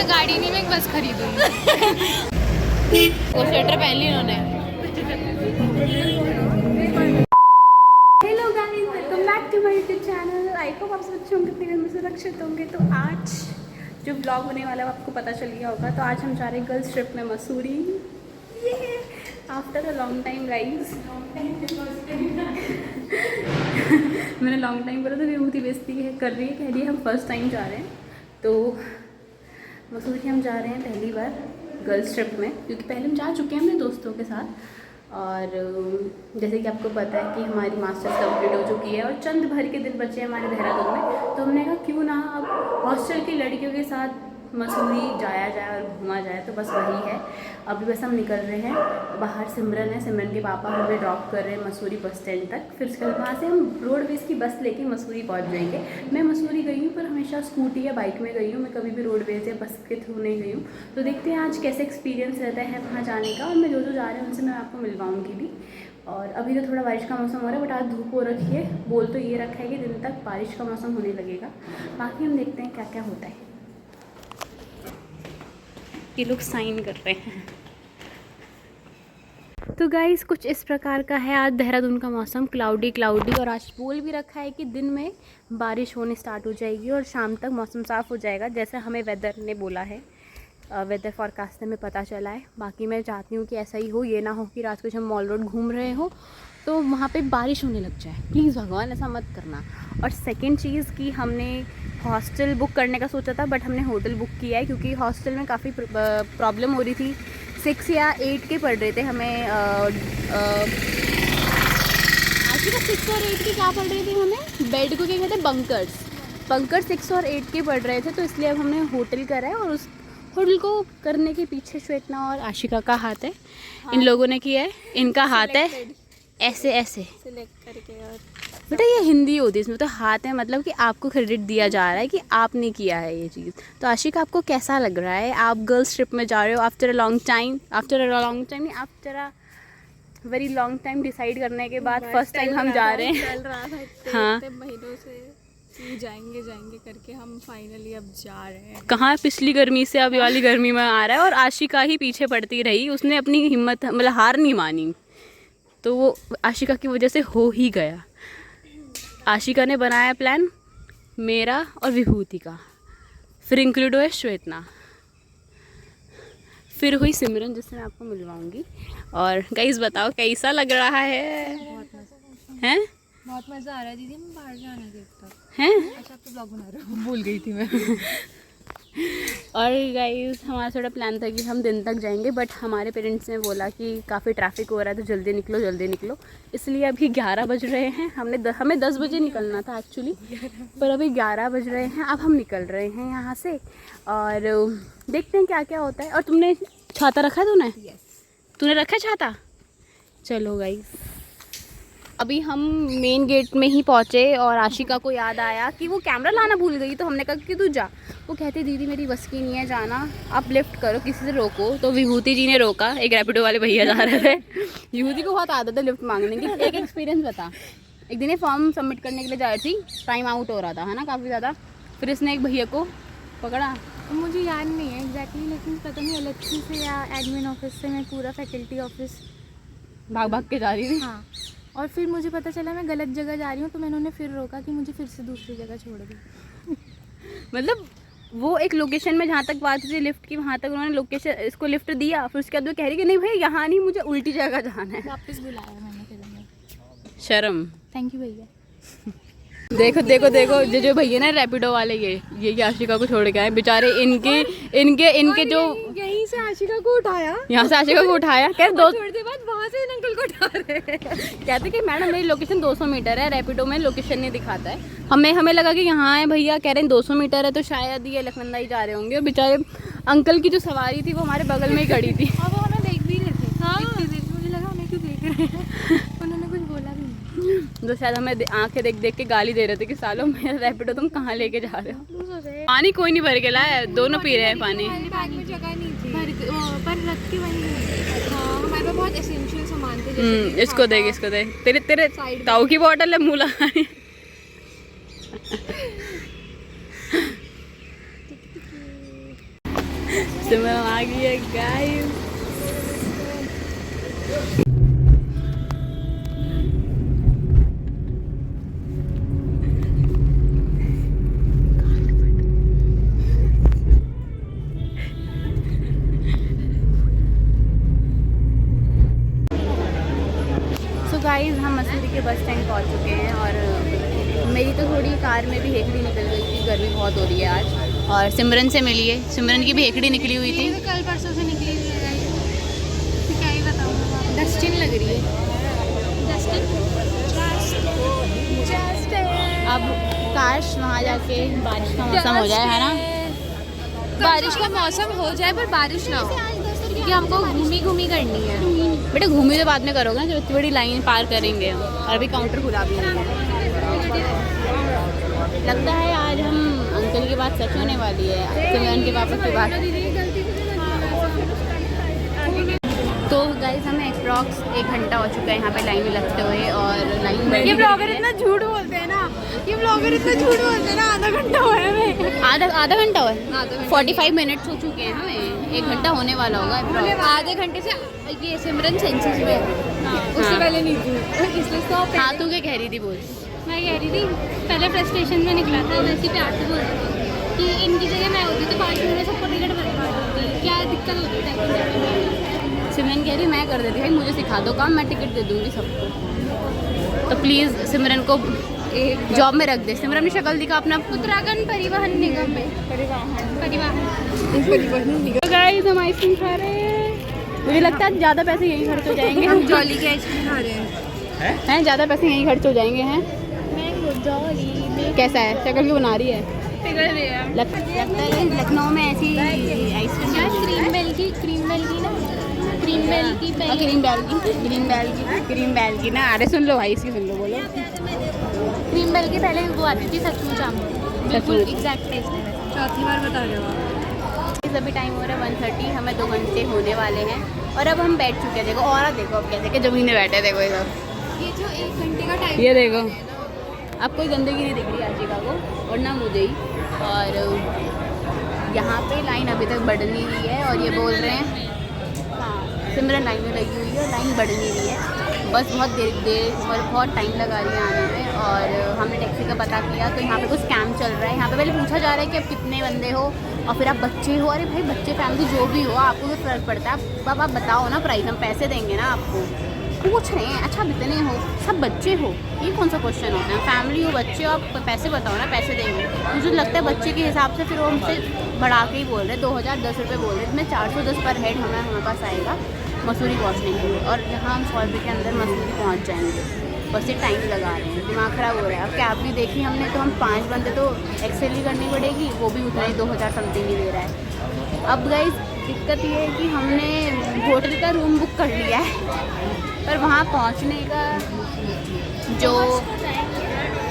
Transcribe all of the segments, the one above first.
मैं गाड़ी नहीं, मैं एक बस खरीदूंगी। वो स्वेटर पहन ली उन्होंने। Hello guys, welcome back to my YouTube channel. I hope आप सब अच्छे होंगे, अपने घर में सुरक्षित होंगे। तो आज जो ब्लॉग होने वाला है वो आपको पता चल गया होगा। तो आज हम जा रहे हैं गर्ल्स ट्रिप में मसूरी। ये after a long time guys. मैंने लॉन्ग टाइम बोला तो विभूति बेइज्जती कर रही है, कह रही है हम फर्स्ट टाइम जा रहे हैं। तो मसूरी हम जा रहे हैं पहली बार गर्ल्स ट्रिप में, क्योंकि पहले हम जा चुके हैं अपने दोस्तों के साथ। और जैसे कि आपको पता है कि हमारी मास्टर्स कंप्लीट हो चुकी है और चंद भर के दिन बचे हैं हमारे देहरादून में। तो हमने कहा क्यों ना अब हॉस्टल की लड़कियों के साथ मसूरी जाया जाए और घूमा जाए। तो बस वही है। अभी बस हम निकल रहे हैं बाहर। सिमरन है, सिमरन के पापा हमें ड्रॉप कर रहे हैं मसूरी बस स्टैंड तक। फिर उसके बाद वहाँ से हम रोडवेज़ की बस लेके मसूरी पहुँच जाएंगे। मैं मसूरी गई हूँ पर हमेशा स्कूटी या बाइक में गई हूँ, मैं कभी भी रोडवेज़ या बस के थ्रू नहीं गई हूँ। तो देखते हैं आज कैसे एक्सपीरियंस रहता है वहाँ जाने का। और मैं जो जा रहे हैं उनसे मैं आपको मिलवाऊँगी भी। और अभी तो थोड़ा बारिश का मौसम हो रहा है, बट आज धूप हो रखी है। बोल तो ये रखा है कि दिन तक बारिश का मौसम होने लगेगा। बाकी हम देखते हैं क्या क्या होता है। ये लोग साइन कर रहे हैं। तो गाइस कुछ इस प्रकार का है आज देहरादून का मौसम, क्लाउडी क्लाउडी। और आज बोल भी रखा है कि दिन में बारिश होने स्टार्ट हो जाएगी और शाम तक मौसम साफ़ हो जाएगा, जैसे हमें वेदर ने बोला है, वेदर फॉरकास्ट में पता चला है। बाकी मैं चाहती हूँ कि ऐसा ही हो, ये ना हो कि रात को जब हम मॉल रोड घूम रहे हो तो वहाँ पे बारिश होने लग जाए। प्लीज़ भगवान ऐसा मत करना। और सेकंड चीज़ कि हमने हॉस्टल बुक करने का सोचा था, बट हमने होटल बुक किया है क्योंकि हॉस्टल में काफ़ी प्रॉब्लम हो रही थी। 6 या 8 के पड़ रहे थे हमें। आज का 6 और 8 के क्या पड़ रहे थे हमें? बेड को क्या कहते हैं, बंकर 6 और 8 के पड़ रहे थे। तो इसलिए अब हमने होटल करा है। और उस होटल को करने के पीछे श्वेतना और आशिका का हाथ है। हाँ। इन लोगों ने किया है, इनका हाथ है ऐसे ऐसे सिलेक्ट करके। और बेटा ये हिंदी होती है, इसमें तो हाथ है, मतलब कि आपको क्रेडिट दिया जा रहा है कि आपने किया है ये चीज़। तो आशिका आपको कैसा लग रहा है? आप गर्ल्स ट्रिप में जा रहे हो after a long time, after a very long time decide करने के बाद फर्स्ट टाइम हम जा रहे हैं। चल रहा था हाँ, महीनों से जाएंगे करके हम फाइनली अब जा रहे हैं। कहाँ पिछली गर्मी से अभी वाली गर्मी में आ रहा है। और आशिका ही पीछे पड़ती रही, उसने अपनी हिम्मत मतलब हार नहीं मानी। तो वो आशिका की वजह से हो ही गया। आशिका ने बनाया प्लान मेरा और विभूति का, फिर इंक्लूड हुआ श्वेतना, फिर हुई सिमरन जिससे मैं आपको मिलवाऊंगी। और गाइस बताओ कैसा लग रहा है? हैं? बहुत मज़ा आ रहा है दीदी, हम बाहर जाने के तक हैं? अच्छा आप तो ब्लॉग बना रहे हो, भूल गई थी मैं। और गाइस हमारा थोड़ा प्लान था कि हम दिन तक जाएंगे, बट हमारे पेरेंट्स ने बोला कि काफ़ी ट्रैफिक हो रहा है तो जल्दी निकलो। इसलिए अभी 11 बज रहे हैं। हमें 10 बजे निकलना था एक्चुअली, पर अभी 11 बज रहे हैं। अब हम निकल रहे हैं यहाँ से और देखते हैं क्या क्या होता है। और तुमने छाता रखा है? तूने रखा है छाता? चलो गाइस अभी हम मेन गेट में ही पहुँचे और आशिका को याद आया कि वो कैमरा लाना भूल गई। तो हमने कहा कि तू जा। वो कहती दीदी मेरी बस की नहीं है जाना, आप लिफ्ट करो, किसी से रोको। तो विभूति जी ने रोका, एक रैपिडो वाले भैया जा रहे थे। विभूति को बहुत आदत है लिफ्ट मांगने की। एक एक्सपीरियंस बता। एक दिन ये फॉर्म सबमिट करने के लिए जा रही थी, टाइम आउट हो रहा था है ना काफ़ी ज़्यादा। फिर इसने एक भैया को पकड़ा, मुझे याद नहीं है एग्जैक्टली, लेकिन पता नहीं एलएचसी से या एडमिन ऑफिस से मैं पूरा फैकल्टी ऑफिस भाग के जा रही थी। हाँ, और फिर मुझे पता चला मैं गलत जगह जा रही हूँ, तो मैंने उन्हें फिर रोका कि मुझे फिर से दूसरी जगह छोड़ दी। मतलब वो एक लोकेशन में जहाँ तक बात थी लिफ्ट की, वहाँ तक उन्होंने लोकेशन इसको लिफ्ट दिया। फिर उसके बाद वो कह रही कि नहीं भाई यहाँ नहीं, मुझे उल्टी जगह जाना है। वापस बुलाया मैंने फिर उन्हें। शर्म। थैंक यू भैया। देखो जो भैया ना रैपिडो वाले, ये आशिका को छोड़ के आए बेचारे। इनके जो यहीं से आशिका को उठाया, यहाँ से आशिका को उठाया, कह दो थोड़ी देर बाद वहाँ से इन अंकल को उठा रहे हैं। कहते कि मैडम मेरी लोकेशन 200 मीटर है, रैपिडो में लोकेशन नहीं दिखाता है। हमें लगा कि यहाँ है भैया, कह रहे हैं 200 मीटर है, तो शायद ये लखनंदा ही जा रहे होंगे। और बेचारे अंकल की जो सवारी थी वो हमारे बगल में ही खड़ी थी। वो हमें देख भी रहे थे। हाँ, मुझे लगा हमें क्यों देख रहे हैं। उन्होंने कुछ बोला भी नहीं। तो शायद हमें आंखें देख के गाली दे रहे थे कि सालों मेरा रैपिडो तुम कहाँ लेके जा रहे हो। पानी कोई नहीं भर के लाया, दोनों पी रहे हैं पानी। बैग में जगह नहीं थी पर रख के वहीं। हाँ, हमारे पास बहुत एसेंशियल सामान थे जैसे इसको देख तेरे ताऊ की बोतल है, मुँह लगाने। सिमरन आ गई है गाइस। गाइस हम मसूरी के बस स्टैंड पहुंच चुके हैं और मेरी तो थोड़ी कार में भी हेकड़ी निकल गई थी, गर्मी बहुत हो रही है आज। और सिमरन से मिली है, सिमरन की भी हेकड़ी निकली हुई थी। तो कल परसों से निकली हुई है, क्या ही बताऊँ। डस्टिन लग रही है, डस्टिन। अब काश वहाँ जाके बारिश का मौसम हो जाए, है ना? बारिश का मौसम हो जाए पर बारिश ना हो, क्योंकि हमको घूमी करनी है। बेटा घूमी तो बाद में करोगे ना, जब इतनी बड़ी लाइन पार करेंगे हम, और अभी काउंटर खुला भी नहीं है। लगता है आज हम अंकल की बात सच होने वाली है, सिमरन के पापा की बात। तो गाइस हमें अप्रॉक्स 1 घंटा हो चुका है यहाँ पे लाइन में लगते हुए, और लाइन में ये ब्लॉगर इतना झूठ बोलते हैं ना, ये ब्लॉगर इतना झूठ बोलते हैं ना। आधा घंटा हुआ है हमें, आधा घंटा हुआ है, 45 मिनट्स हो चुके हैं हमें, 1 घंटा होने वाला होगा। आधे घंटे से ये सिमरन सेंसेस में उससे पहले नहीं थी, इसलिए तो। हाँ तू क्या कह रही थी बोल। मैं कह रही थी पहले प्रेस स्टेशन में निकला था, वैसे प्यार से बोल रही थी कि इनकी जगह मैं होती तो 5 मिनट में सबको टिकट बनवा दूँगी, क्या दिक्कत होती है। सिमरन कह रही मैं कर देती भाई, मुझे सिखा दो काम, मैं टिकट दे दूँगी सबको। तो प्लीज़ सिमरन को जॉब में रख दे। सिमरन अपनी शक्ल दिखा अपना। उत्तराखंड परिवहन निगम में, परिवहन निगम। गाइस हम आइसक्रीम खा रहे हैं, मुझे लगता है ज़्यादा पैसे यहीं खर्च हो जाएंगे। हम जॉली की आइसक्रीम खा रहे हैं ज़्यादा पैसे यहीं खर्च हो जाएंगे हैं। मैंगो जॉली कैसा है, शक्ल क्यों बना रही है? पिघल रही है। लगता है लखनऊ में ऐसी आइसक्रीम, क्रीम बेल की ना, क्रीम बेल की क्रीम बेल की ना। अरे सुन लो भाई, इसकी सुन लो, बोलो। क्रीम बेल की पहले वो आती थी सचमुच आम, बिल्कुल एग्जैक्ट टेस्ट है। चौथी बार बता रहे हो। अभी टाइम हो रहा है 1:30, हमें 2 घंटे होने वाले हैं और अब हम बैठ चुके हैं। देखो और देखो अब कैसे के जमीन में बैठे, देखो इधर ये जो 1 घंटे का टाइम, ये देखो। अब कोई गंदगी नहीं दिख रही आशिका को और ना मुझे ही। और यहाँ पे लाइन अभी तक बढ़ नहीं रही है और ये बोल रहे हैं, हाँ सिमरन लाइन में लगी हुई है, लाइन बढ़ नहीं रही है, बस बहुत देर और बहुत टाइम लगा रही है आने में। और हमने टैक्सी का पता किया तो यहाँ पे कुछ स्कैम चल रहा है। यहाँ पे पहले पूछा जा रहा है कि आप कितने बंदे हो और फिर आप बच्चे हो। अरे भाई बच्चे फैमिली जो भी हो, आपको भी फ़र्क पड़ता है। अब आप बताओ ना प्राइस, हम पैसे देंगे ना आपको। पूछ रहे हैं अच्छा कितने हो, सब बच्चे हो, ये कौन सा क्वेश्चन होता है? फैमिली हो, बच्चे हो, आप पैसे बताओ ना, पैसे देंगे। मुझे लगता है बच्चे के हिसाब से फिर वो हमसे बढ़ा के ही बोल रहे हैं, 2010 रुपये बोल रहे हैं, इसमें 410 पर हेड हमारे पास आएगा मसूरी पहुँचने के लिए। और यहाँ हम 100 रुपये के अंदर मसूरी पहुँच जाएंगे, बस ये टाइम लगा रहे हैं, दिमाग ख़राब हो रहा है। अब कैब भी देखी हमने तो हम 5 बंदे तो एक्सेल ही करनी पड़ेगी, वो भी उतना ही 2000 समथिंग ही दे रहा है। अब गाइस दिक्कत ये है कि हमने होटल का रूम बुक कर लिया है पर वहाँ पहुँचने का जो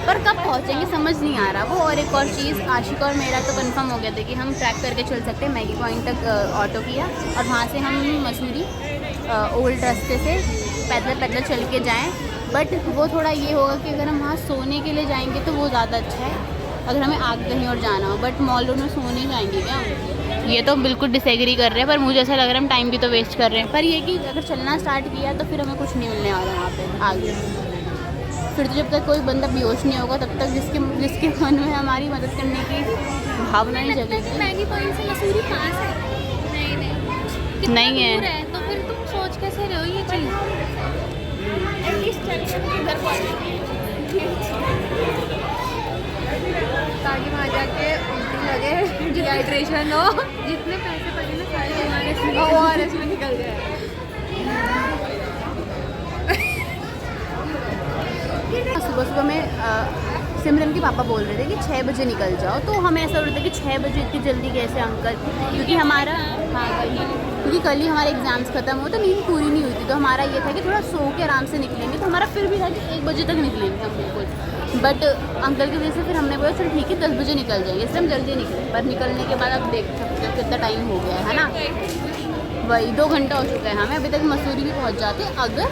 पर कब पहुँचेंगे समझ नहीं आ रहा वो। और एक और चीज़, आशिका और मेरा तो कंफर्म हो गया था कि हम ट्रैक करके चल सकते हैं। मैगी पॉइंट तक ऑटो किया और वहाँ से हम मसूरी ओल्ड रास्ते से पैदल चल के जाएं। बट वो थोड़ा ये होगा कि अगर हम वहाँ सोने के लिए जाएंगे तो वो ज़्यादा अच्छा है, अगर हमें आगे कहीं और जाना हो। बट मॉल रोड में सोने जाएंगे क्या? ये तो बिल्कुल डिसएग्री कर रहे हैं, पर मुझे ऐसा लग रहा है हम टाइम भी तो वेस्ट कर रहे हैं। पर ये कि अगर चलना स्टार्ट किया तो फिर हमें कुछ नहीं मिलने वाला वहाँ पे आगे। फिर तो जब तक कोई बंदा बेहोश नहीं होगा तब तक जिसके मन में हमारी मदद करने की भावना नहीं जगेगी। मैगी पॉइंट से मसूरी पास है? नहीं है तो फिर तुम सोच कैसे रहे हो ये चीज़? ताकि वहाँ जाके उल्टी लगे, डिहाइड्रेशन हो, जितने पैसे पड़े ना सारे ORS में निकल जाए। सुबह में सिमरन के पापा बोल रहे थे कि 6 बजे निकल जाओ, तो हमें ऐसा हो रहा था कि 6 बजे इतनी जल्दी कैसे अंकल, क्योंकि हमारा क्योंकि कल ही हमारे एग्ज़ाम्स ख़त्म हो तो नींद पूरी नहीं हुई थी। तो हमारा ये था कि थोड़ा सो के आराम से निकलेंगे, तो हमारा फिर भी था कि 1 बजे तक निकलेंगे हम बिल्कुल। बट अंकल की वजह से फिर हमने बोला चल ठीक है 10 बजे निकल जाएंगे, इसलिए हम जल्दी निकले। पर निकलने के बाद अब देख सकते हो कितना टाइम हो गया है ना, वही 2 घंटा हो चुका है हमें। अभी तक मसूरी भी पहुँच जाते अगर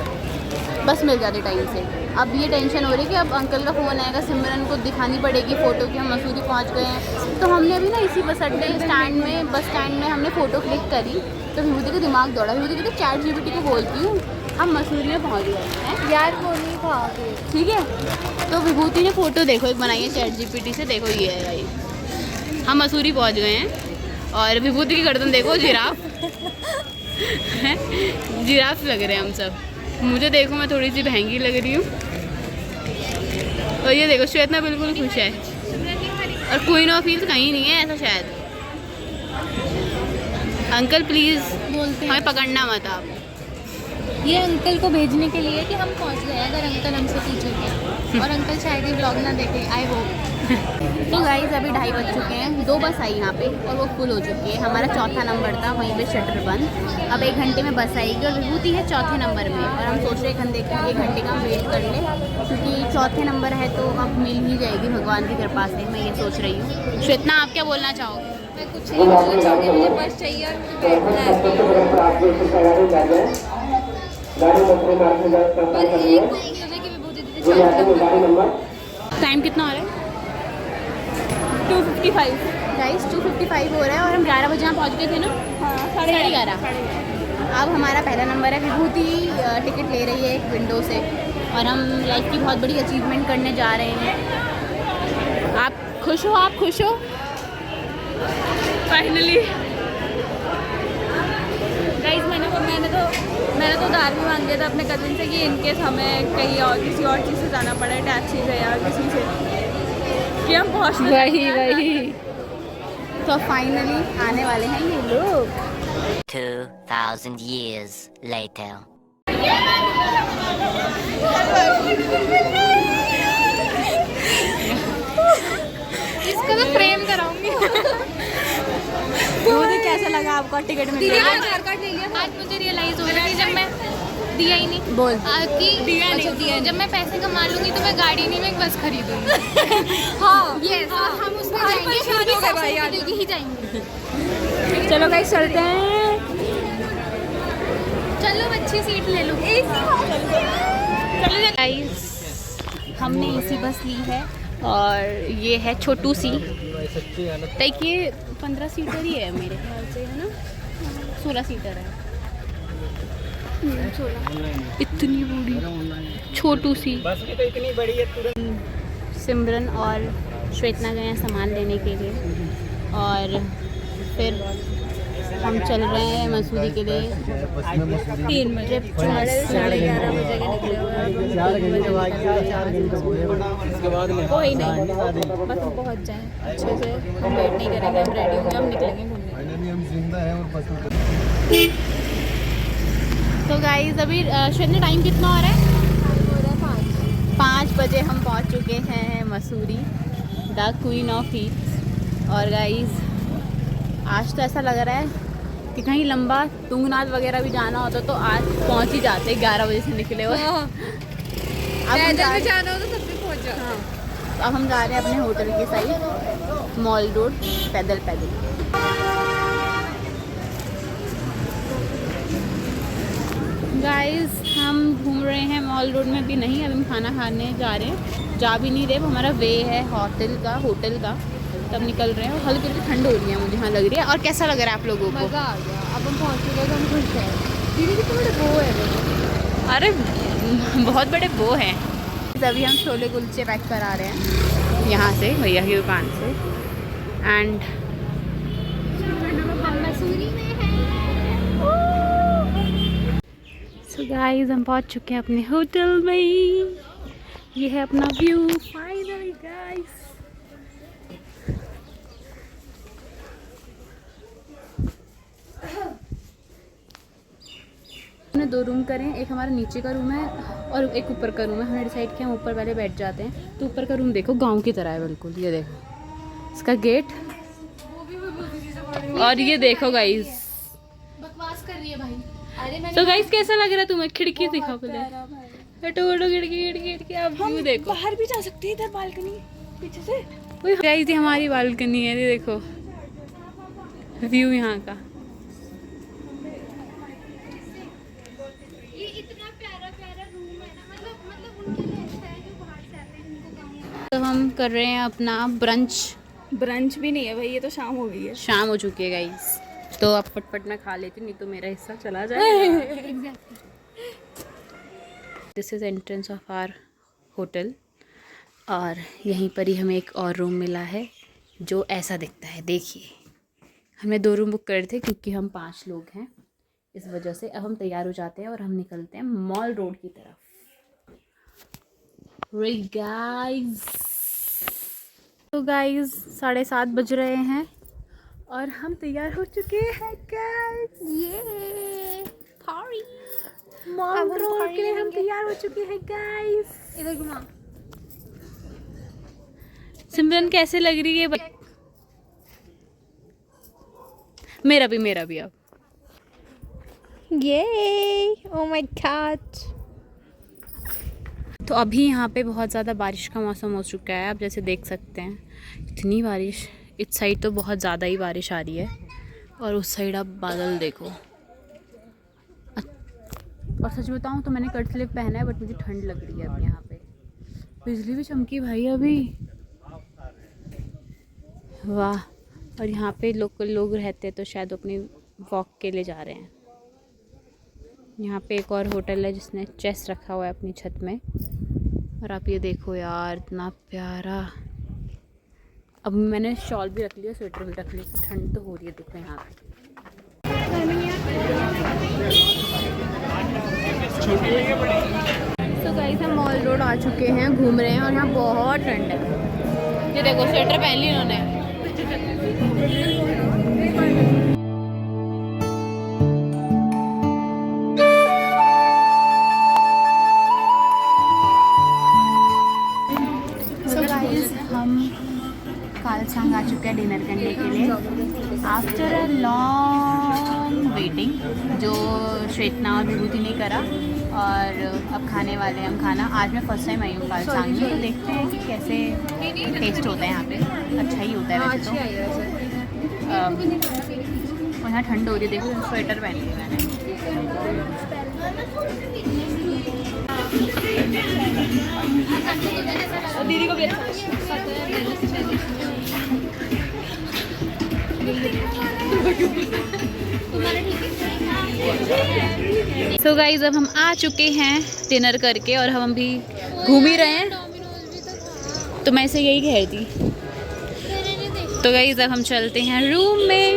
बस मिल जाती टाइम से। अब ये टेंशन हो रही है कि अब अंकल का फ़ोन आएगा, सिमरन को दिखानी पड़ेगी फ़ोटो कि हम मसूरी पहुंच गए हैं। तो हमने अभी ना इसी बस स्टैंड में हमने फ़ोटो क्लिक करी तो विभूति का दिमाग दौड़ा। विभूति कहते चैट जीपीटी को बोलती हूँ हम मसूरी में पहुँच गए हैं यार वो नहीं था आगे। ठीक है। तो विभूति ने फ़ोटो देखो एक बनाई है चैट जीपीटी से, देखो ये है भाई हम मसूरी पहुँच गए हैं। और विभूति की गर्दन देखो जिराफ जिराफ लग रहे हैं हम सब। मुझे देखो मैं थोड़ी सी महंगी लग रही हूँ। और ये देखो श्वेतना बिल्कुल खुश है। और क्वीन ऑफ हिल्स कहीं नहीं है ऐसा शायद। अंकल प्लीज़ बोलते हैं हमें पकड़ना मत आप। ये अंकल को भेजने के लिए कि हम पहुंच गए, अगर अंकल हमसे पूछेंगे। और अंकल शायद ये ब्लॉग ना देखे, आई होप। तो गाइस अभी 2:30 बज चुके हैं। 2 बस आई यहाँ पे और वो फुल हो चुकी है। हमारा चौथा नंबर था, वहीं पे शटर बंद। अब 1 घंटे में बस आएगी और विभूति है चौथे नंबर में। और हम सोच रहे 1 घंटे का हम वेट कर लें क्योंकि चौथे नंबर है तो अब मिल ही जाएगी भगवान की कृपा से, मैं ये सोच रही हूँ। श्वेतना आप क्या बोलना चाहोगे? मैं कुछ नहीं बोलना चाहूँगी, मुझे बस चाहिए और मुझे बैठना है। पर एक है कि विभूति दीदी चौथे नंबर। टाइम कितना हो रहा है? 2:55। गाइस 2:55 हो रहा है और हम 11 बजे यहाँ पहुँच गए थे ना। हाँ 11:30। अब हमारा पहला नंबर है। विभूति टिकट ले रही है एक विंडो से और हम लाइफ की बहुत बड़ी अचीवमेंट करने जा रहे हैं। आप खुश हो? आप खुश हो? फाइनली गाइस मैंने तो उधार भी मांग लिया था अपने कजिन से कि इनकेस हमें कहीं और किसी और चीज़ से जाना पड़े, टैक्सी से या किसी से, कि हम पहुँच वही तो फाइनली आने वाले हैं ये लोग। 2000 years later. इसका तो फ्रेम कराऊंगी। मुझे कैसा लगा आपको टिकट में? आधार कार्ड ले लिया। आज मुझे रियलाइज हो रहा है कि जब मैं दिया ही नहीं बोल कि दिया जब मैं पैसे कमा लूंगी तो मैं गाड़ी नहीं, मैं एक बस खरीदूंगी। हाँ यस, और हम उसमें जाएंगे ही जाएंगे। चलो गाइस चलते हैं। चलो अच्छी सीट ले लो। चलो गाइस हमने एसी बस ली है और ये है छोटू सी। लाइक ये 15 सीटर ही है मेरे ख्याल से, है ना? 16 सीटर है। 16 इतनी बड़ी छोटू सी बस भी तो इतनी बड़ी है तुरंत। सिमरन और श्वेतना गए हैं सामान लेने के लिए और फिर हम चल रहे हैं मसूरी के लिए। 3 बजे ट्रिप 11:30 बजे के निकले हुए हैं। कोई नहीं, बस हम पहुँच जाएँ अच्छे से। हम वेट नहीं करेंगे, हम रेडी होंगे, हम निकलेंगे घूमने। तो गाइस अभी श्वेतना टाइम कितना हो रहा है? 5 बजे हम पहुँच चुके हैं Mussoorie, the queen of hills. और गाइस आज तो ऐसा लग रहा है कि कहीं लंबा तुंगनाथ वगैरह भी जाना होता तो आज पहुंच ही जाते। 11 बजे से निकले हुए। अब जाना हो तो तब भी पहुंच जाओ। हाँ, अब हम जा रहे हैं अपने होटल के साइड मॉल रोड पैदल। गाइस हम घूम रहे हैं मॉल रोड में भी नहीं, अभी हम खाना खाने जा रहे हैं। जा भी नहीं रहे, हमारा वे है होटल का तब निकल रहे हैं। और हल्की हल्की ठंड हो रही है मुझे यहाँ लग रही है। और कैसा लग रहा है आप लोगों को? मज़ा आ गया। अब हम पहुंच चुके हैं तो हम खुश हैं। दीदी कितने बड़े वो है। अरे बहुत बड़े वो हैं। अभी हम छोले कुलचे पैक करा रहे हैं यहाँ से भैया की दुकान से। एंड हम मसूरी में हैं। सो गाइस हम पहुँच चुके हैं अपने होटल में। ये है अपना व्यू फाइनली गाइस। हमने 2 रूम करे हैं, एक हमारा नीचे का रूम है और एक ऊपर का रूम है। हमने डिसाइड किया हम ऊपर वाले बैठ जाते हैं। तो ऊपर का रूम देखो गांव की तरह है बिल्कुल। ये देखो इसका गेट और ये देखो गाइस। बकवास कर रही है भाई। अरे तो गाइस कैसा लग रहा है तुम्हें? खिड़की दिखाओ पहले। हटो खिड़की आप व्यू देखो। बाहर भी जा सकते हैं, इधर बालकनी पीछे से। गाइस ये हमारी बालकनी है, ये देखो व्यू यहाँ का। ये इतना प्यारा रूम है ना, मतलब उनके लिए हम कर रहे हैं अपना ब्रंच। ब्रंच भी नहीं है भाई, ये तो शाम हो गई है। शाम हो चुकी है गाइस, तो अब फटफट मैं खा लेती, नहीं तो मेरा हिस्सा चला जाएगा। This is entrance of our hotel, और यहीं पर ही हमें एक और रूम मिला है जो ऐसा दिखता है। देखिए, हमने 2 रूम बुक करे थे क्योंकि हम 5 लोग हैं, इस वजह से अब हम तैयार हो जाते हैं और हम निकलते हैं मॉल रोड की तरफ। गाइस, तो गाइस 7:30 बज रहे हैं और हम तैयार हो चुके हैं गाइस। ये मॉल रोड के लिए हम तैयार हो चुके हैं गाइस। इधर घुमा। सिमरन कैसे लग रही है? मेरा भी अब। ये ओह माय गॉड। तो अभी यहाँ पे बहुत ज़्यादा बारिश का मौसम हो चुका है, आप जैसे देख सकते हैं इतनी बारिश। इस साइड तो बहुत ज़्यादा ही बारिश आ रही है और उस साइड आप बादल देखो। और सच बताऊँ तो मैंने कट स्लीव पहना है, बट मुझे ठंड लग रही है अब। यहाँ पे बिजली भी चमकी भाई अभी, वाह। और यहाँ पे लोकल लोग रहते हैं तो शायद अपनी वॉक के लिए जा रहे हैं। यहाँ पे एक और होटल है जिसने चेस रखा हुआ है अपनी छत में, और आप ये देखो यार इतना प्यारा। अब मैंने शॉल भी रख लिया, स्वेटर भी रख लिया, ठंड तो हो रही है। देखो यहाँ पे तो गाइस हम मॉल रोड आ चुके हैं, घूम रहे हैं और यहाँ बहुत ठंड है। ये देखो स्वेटर पहन ली इन्होंने। हम कालसांग आ चुके हैं डिनर करने के लिए आफ्टर अ लॉन्ग वेटिंग, जो श्वेतना और विभूति ने करा। और अब खाने वाले हैं हम खाना। आज मैं फर्स्ट टाइम आई हूँ कालसांग में, तो देखते हैं कि कैसे टेस्ट होता है यहाँ पे। अच्छा ही होता है वैसे तो। और यहाँ ठंड हो रही है, देखो स्वेटर पहन ली मैंने। दीदी को भी अच्छा सो गाइज अब हम आ चुके हैं डिनर करके, और हम अभी घूम ही रहे हैं। तो मैं इसे यही कह रही थी। तो गाइज अब हम चलते हैं रूम में।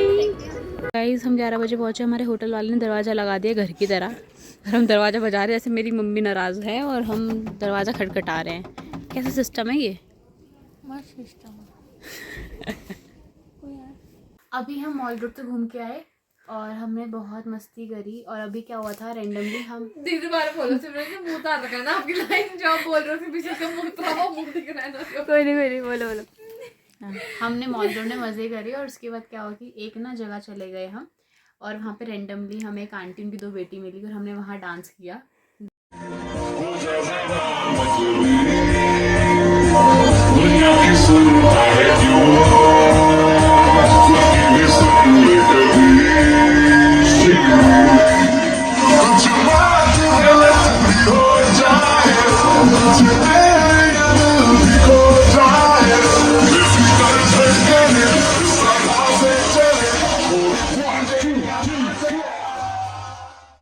गाइज हम 11 बजे पहुंचे, हमारे होटल वाले ने दरवाज़ा लगा दिया घर की तरह, और हम दरवाज़ा बजा रहे हैं। जैसे मेरी मम्मी नाराज़ है और हम दरवाज़ा खटखटा रहे हैं। कैसा सिस्टम है ये? मस्त सिस्टम। अभी हम मॉल रोड से घूम के आए और हमने बहुत मस्ती करी। और अभी क्या हुआ था, रेंडमली हम दीदी बारे बोलो सिमरन, मुंह उतार रखा है ना आपकी लाइन, जो आप बोल रहे हो फिर पीछे से मुंह उतारो, मुंह दिख रहा है ना। कोई नहीं बोलो। हमने मॉल रोड में मज़े करे, और उसके बाद क्या हुआ कि एक ना जगह चले गए हम, और वहाँ पे रेंडमली हमें एक आंटी, उनकी 2 बेटी मिली, और हमने वहाँ डांस किया।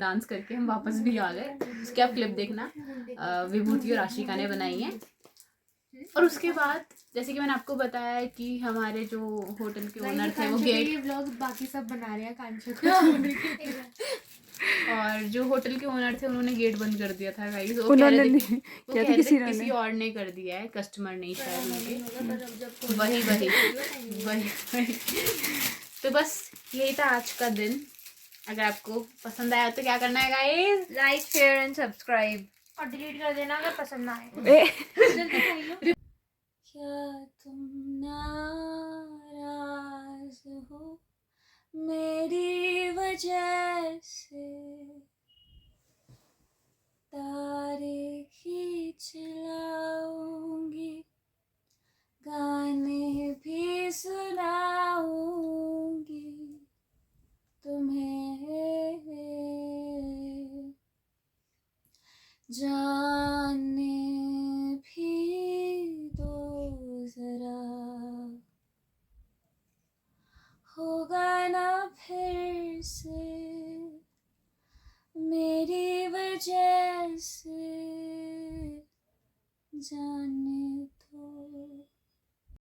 डांस करके हम वापस भी आ गए। उसके आप क्लिप देखना, विभूति और आशिका ने बनाई है। और उसके बाद जैसे कि मैंने आपको बताया कि हमारे जो होटल के ओनर थे वो गेट, व्लॉग बाकी सब बना रहे हैं कांशा और जो होटल के ओनर थे उन्होंने गेट बंद कर दिया था गाइस। वो किसी और ने कर दिया है, कस्टमर नहीं शायद उनके। वही तो बस यही था आज का दिन। अगर आपको पसंद आया तो क्या करना है guys? Like share and subscribe, और डिलीट कर देना अगर पसंद ना आए। क्या तुम नाराज हो मेरी वजह से? तारे खींच लाऊंगी, गाने भी सुनाऊंगी तुम्हें, जाने भी दो से, मेरी वजह से जाने